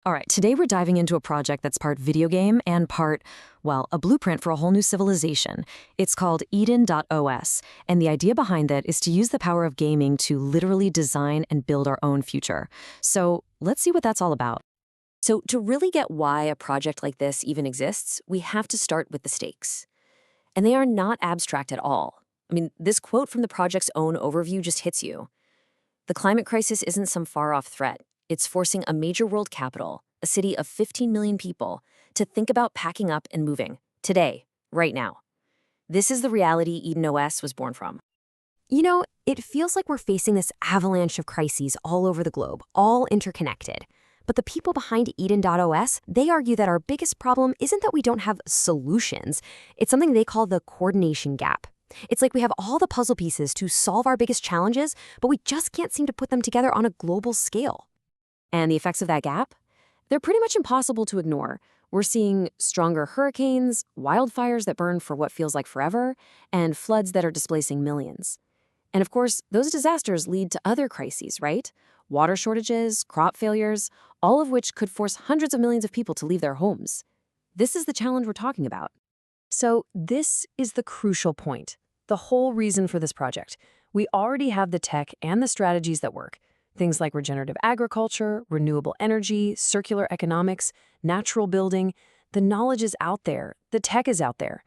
All right, today we're diving into a project that's part video game and part, well, a blueprint for a whole new civilization. It's called EDEN.OS, and the idea behind it is to use the power of gaming to literally design and build our own future. So let's see what that's all about. So to really get why a project like this even exists, we have to start with the stakes. And they are not abstract at all. I mean, this quote from the project's own overview just hits you. The climate crisis isn't some far-off threat. It's forcing a major world capital, a city of 15 million people, to think about packing up and moving, today, right now. This is the reality EDEN.OS was born from. You know, it feels like we're facing this avalanche of crises all over the globe, all interconnected. But the people behind EDEN.OS, they argue that our biggest problem isn't that we don't have solutions. It's something they call the coordination gap. It's like we have all the puzzle pieces to solve our biggest challenges, but we just can't seem to put them together on a global scale. And the effects of that gap? They're pretty much impossible to ignore. We're seeing stronger hurricanes, wildfires that burn for what feels like forever, and floods that are displacing millions. And of course, those disasters lead to other crises, right? Water shortages, crop failures, all of which could force hundreds of millions of people to leave their homes. This is the challenge we're talking about. So this is the crucial point, the whole reason for this project. We already have the tech and the strategies that work. Things like regenerative agriculture, renewable energy, circular economics, natural building. The knowledge is out there. The tech is out there.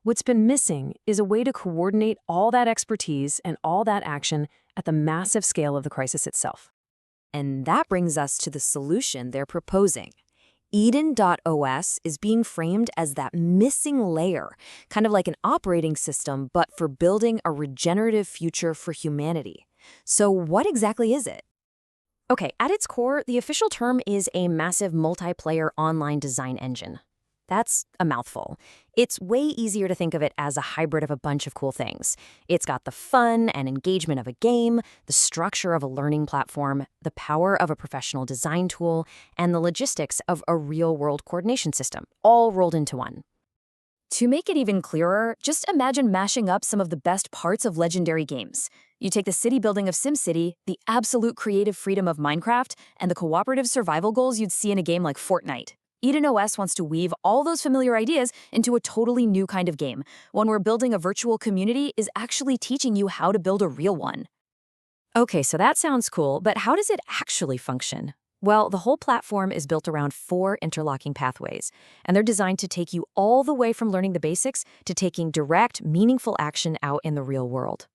What's been missing is a way to coordinate all that expertise and all that action at the massive scale of the crisis itself. And that brings us to the solution they're proposing. EDEN.OS is being framed as that missing layer, kind of like an operating system, but for building a regenerative future for humanity. So what exactly is it? Okay, at its core, the official term is a massive multiplayer online design engine. That's a mouthful. It's way easier to think of it as a hybrid of a bunch of cool things. It's got the fun and engagement of a game, the structure of a learning platform, the power of a professional design tool, and the logistics of a real-world coordination system, all rolled into one. To make it even clearer, just imagine mashing up some of the best parts of legendary games. You take the city building of SimCity, the absolute creative freedom of Minecraft, and the cooperative survival goals you'd see in a game like Fortnite. EDEN.OS wants to weave all those familiar ideas into a totally new kind of game, one where building a virtual community is actually teaching you how to build a real one. Okay, so that sounds cool, but how does it actually function? Well, the whole platform is built around 4 interlocking pathways, and they're designed to take you all the way from learning the basics to taking direct, meaningful action out in the real world.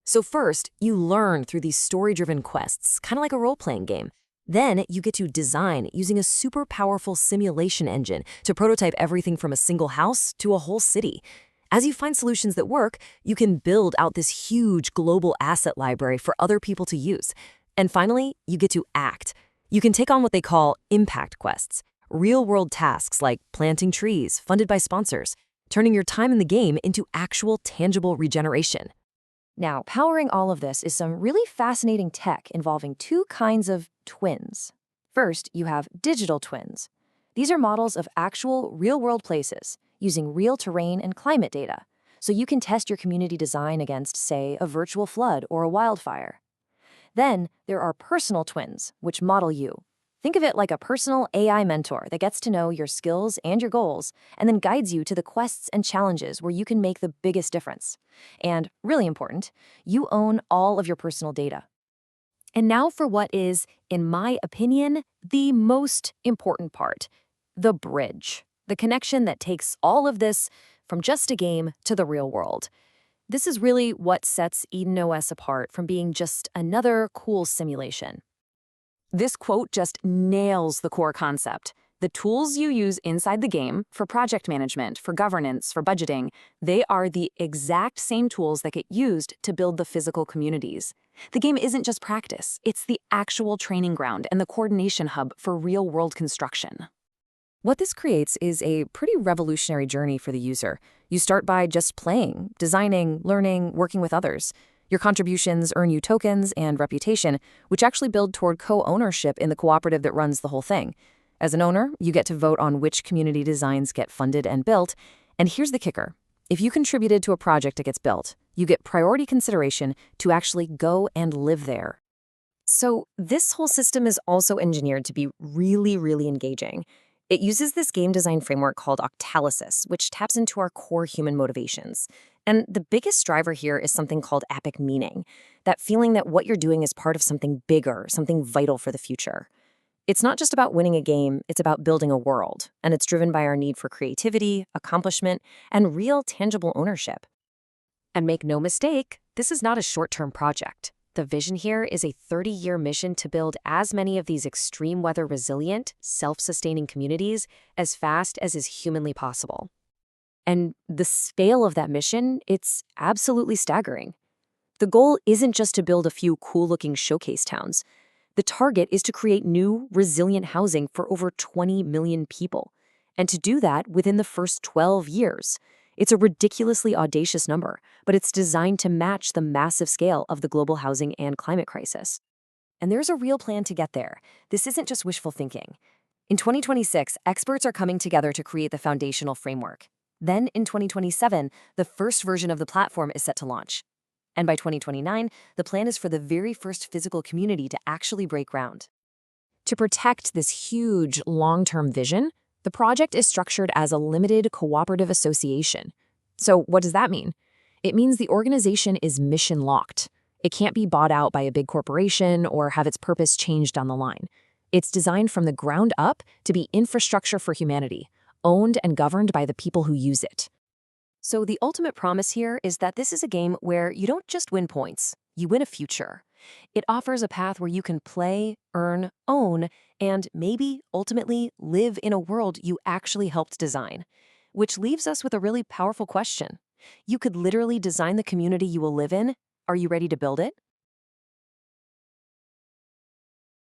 So first, you learn through these story-driven quests, kind of like a role-playing game. Then you get to design using a super powerful simulation engine to prototype everything from a single house to a whole city. As you find solutions that work, you can build out this huge global asset library for other people to use. And finally, you get to act. You can take on what they call impact quests, real-world tasks like planting trees funded by sponsors, turning your time in the game into actual tangible regeneration. Now, powering all of this is some really fascinating tech involving 2 kinds of twins. First, you have digital twins. These are models of actual real-world places using real terrain and climate data, so you can test your community design against, say, a virtual flood or a wildfire. Then, there are personal twins, which model you. Think of it like a personal AI mentor that gets to know your skills and your goals, and then guides you to the quests and challenges where you can make the biggest difference. And, really important, you own all of your personal data. And now for what is, in my opinion, the most important part, the bridge. The connection that takes all of this from just a game to the real world. This is really what sets EDEN.OS apart from being just another cool simulation. This quote just nails the core concept. The tools you use inside the game for project management, for governance, for budgeting, they are the exact same tools that get used to build the physical communities. The game isn't just practice, it's the actual training ground and the coordination hub for real-world construction. What this creates is a pretty revolutionary journey for the user. You start by just playing, designing, learning, working with others. Your contributions earn you tokens and reputation, which actually build toward co-ownership in the cooperative that runs the whole thing. As an owner, you get to vote on which community designs get funded and built. And here's the kicker. If you contributed to a project that gets built, you get priority consideration to actually go and live there. So this whole system is also engineered to be really, really engaging. It uses this game design framework called octalysis, which taps into our core human motivations. And the biggest driver here is something called epic meaning, that feeling that what you're doing is part of something bigger, something vital for the future. It's not just about winning a game, it's about building a world, and it's driven by our need for creativity, accomplishment, and real tangible ownership. And make no mistake, this is not a short-term project. The vision here is a 30-year mission to build as many of these extreme weather resilient, self-sustaining communities as fast as is humanly possible. And the scale of that mission, it's absolutely staggering. The goal isn't just to build a few cool-looking showcase towns. The target is to create new, resilient housing for over 20 million people. And to do that within the first 12 years. It's a ridiculously audacious number, but it's designed to match the massive scale of the global housing and climate crisis. And there's a real plan to get there. This isn't just wishful thinking. In 2026, experts are coming together to create the foundational framework. Then, in 2027, the first version of the platform is set to launch. And by 2029, the plan is for the very first physical community to actually break ground. To protect this huge, long-term vision, the project is structured as a limited cooperative association. So what does that mean? It means the organization is mission-locked. It can't be bought out by a big corporation or have its purpose changed down the line. It's designed from the ground up to be infrastructure for humanity, owned and governed by the people who use it. So the ultimate promise here is that this is a game where you don't just win points, you win a future. It offers a path where you can play, earn, own, and maybe, ultimately, live in a world you actually helped design. Which leaves us with a really powerful question. You could literally design the community you will live in. Are you ready to build it?